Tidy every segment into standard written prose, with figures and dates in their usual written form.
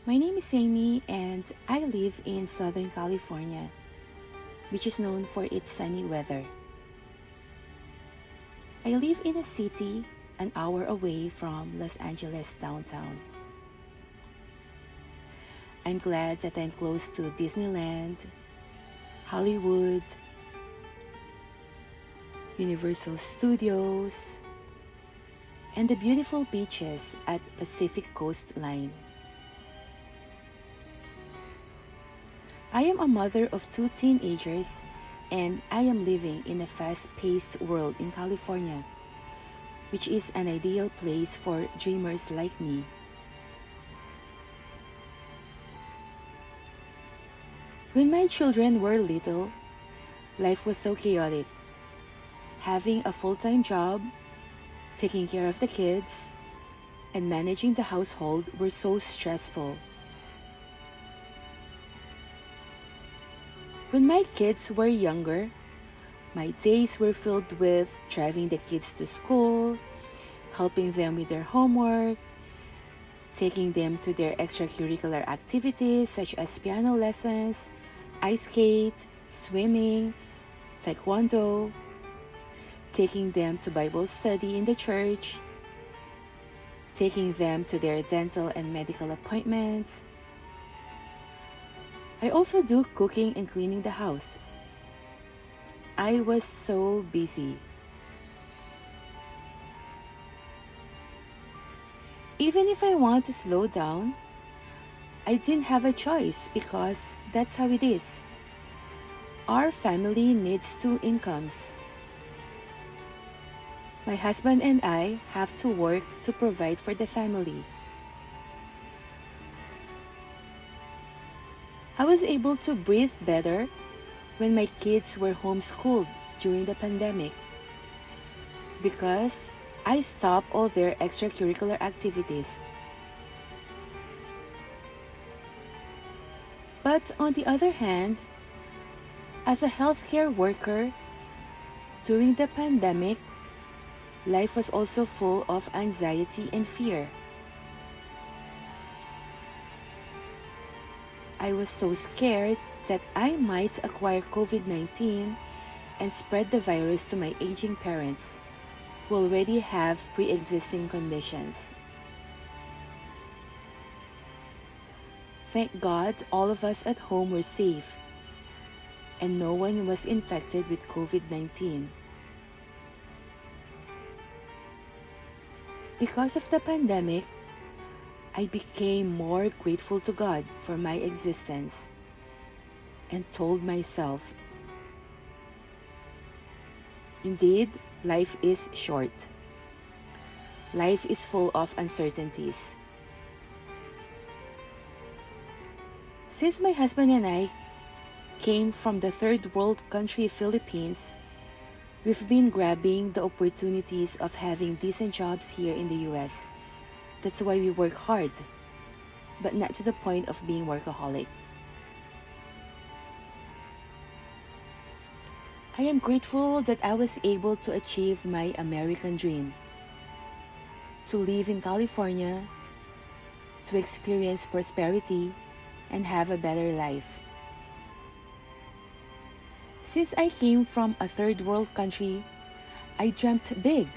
My name is Amy and I live in Southern California, which is known for its sunny weather. I live in a city an hour away from Los Angeles downtown. I'm glad that I'm close to Disneyland, Hollywood, Universal Studios, and the beautiful beaches at Pacific Coastline. I am a mother of two teenagers and I am living in a fast-paced world in California, which is an ideal place for dreamers like me. When my children were little, life was so chaotic. Having a full-time job, taking care of the kids, and managing the household were so stressful. When my kids were younger, my days were filled with driving the kids to school, helping them with their homework, taking them to their extracurricular activities such as piano lessons, ice skate, swimming, taekwondo, taking them to Bible study in the church, taking them to their dental and medical appointments. I also do cooking and cleaning the house. I was so busy. Even if I want to slow down, I didn't have a choice because that's how it is. Our family needs two incomes. My husband and I have to work to provide for the family. I was able to breathe better when my kids were homeschooled during the pandemic because I stopped all their extracurricular activities. But on the other hand, as a healthcare worker, during the pandemic, life was also full of anxiety and fear. I was so scared that I might acquire COVID-19 and spread the virus to my aging parents who already have pre-existing conditions. Thank God all of us at home were safe and no one was infected with COVID-19. Because of the pandemic, I became more grateful to God for my existence and told myself, indeed, life is short. Life is full of uncertainties. Since my husband and I came from the third world country, Philippines, we've been grabbing the opportunities of having decent jobs here in the US. That's why we work hard, but not to the point of being workaholic. I am grateful that I was able to achieve my American dream, to live in California, to experience prosperity, and have a better life. Since I came from a third world country, I dreamt big.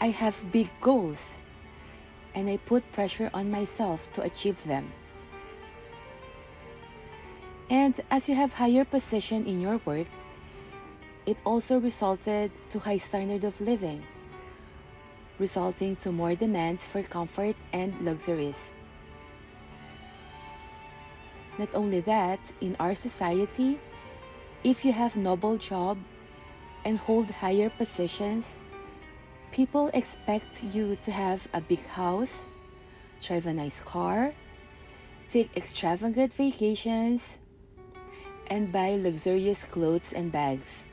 I have big goals, and I put pressure on myself to achieve them. And as you have higher position in your work, it also resulted to high standard of living, resulting to more demands for comfort and luxuries. Not only that, in our society, if you have noble job and hold higher positions, people expect you to have a big house, drive a nice car, take extravagant vacations, and buy luxurious clothes and bags.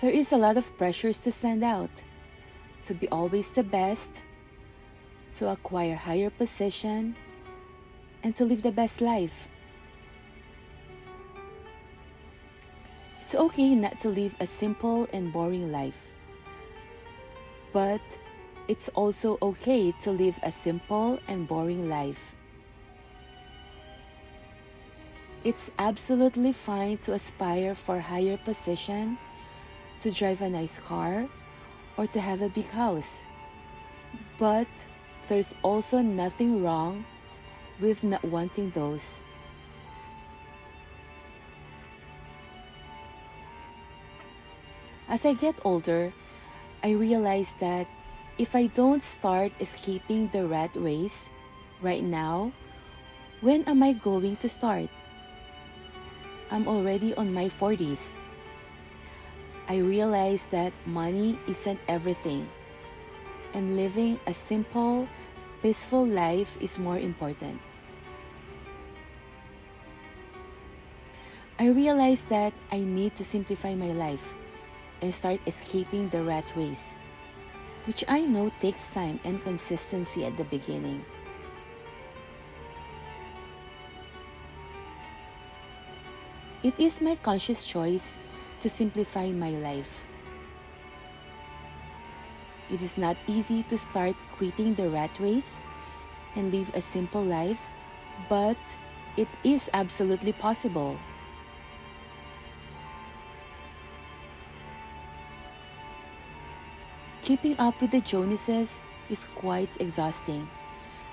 There is a lot of pressures to stand out, to be always the best, to acquire higher position, and to live the best life. It's okay not to live a simple and boring life, but It's also okay to live a simple and boring life. It's absolutely fine to aspire for a higher position, to drive a nice car, or to have a big house. But there's also nothing wrong with not wanting those. As I get older, I realize that if I don't start escaping the rat race right now, when am I going to start? I'm already on my 40s. I realize that money isn't everything, and living a simple, peaceful life is more important. I realize that I need to simplify my life and start escaping the rat race, which I know takes time and consistency at the beginning. It is my conscious choice to simplify my life. It is not easy to start quitting the rat race and live a simple life, but it is absolutely possible. Keeping up with the Joneses is quite exhausting.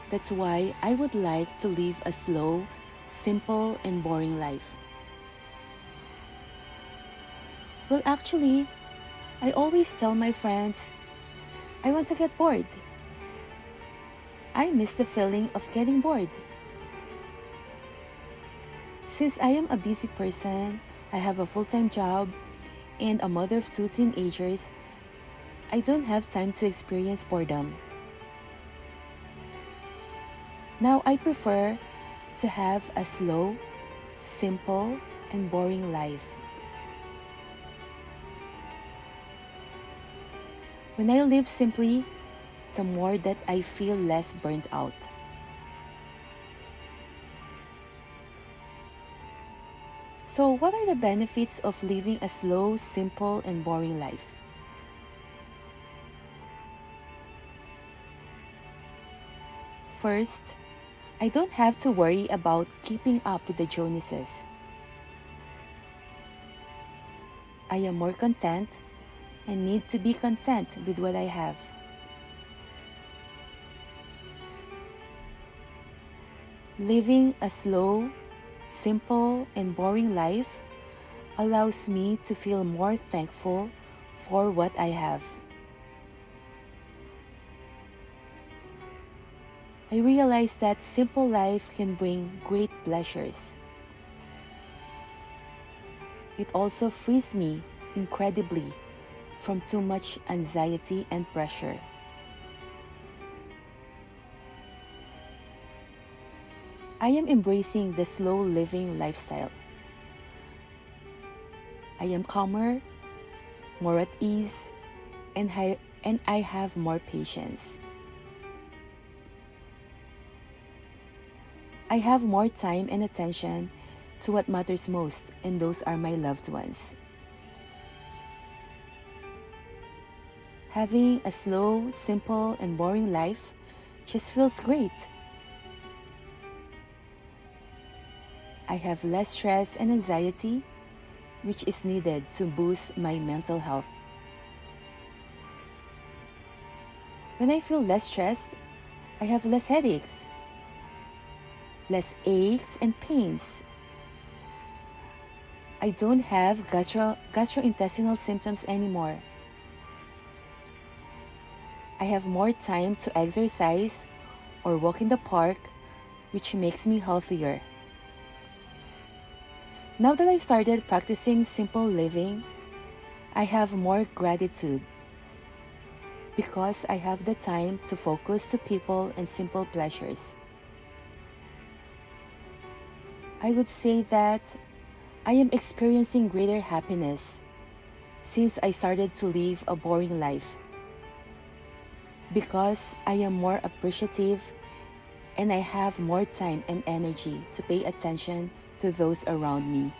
That's why I would like to live a slow, simple, and boring life. Well, actually, I always tell my friends I want to get bored. I miss the feeling of getting bored. Since I am a busy person, I have a full-time job, and a mother of two teenagers, I don't have time to experience boredom. Now I prefer to have a slow, simple, and boring life. When I live simply, the more that I feel less burnt out. So, what are the benefits of living a slow, simple, and boring life? First, I don't have to worry about keeping up with the Joneses. I am more content and need to be content with what I have. Living a slow, simple, and boring life allows me to feel more thankful for what I have. I realize that simple life can bring great pleasures. It also frees me incredibly from too much anxiety and pressure. I am embracing the slow living lifestyle. I am calmer, more at ease, and I have more patience. I have more time and attention to what matters most, and those are my loved ones. Having a slow, simple, and boring life just feels great. I have less stress and anxiety, which is needed to boost my mental health. When I feel less stressed, I have less headaches, less aches and pains. I don't have gastrointestinal symptoms anymore. I have more time to exercise or walk in the park, which makes me healthier. Now that I've started practicing simple living, I have more gratitude because I have the time to focus to people and simple pleasures. I would say that I am experiencing greater happiness since I started to live a boring life because I am more appreciative and I have more time and energy to pay attention to those around me.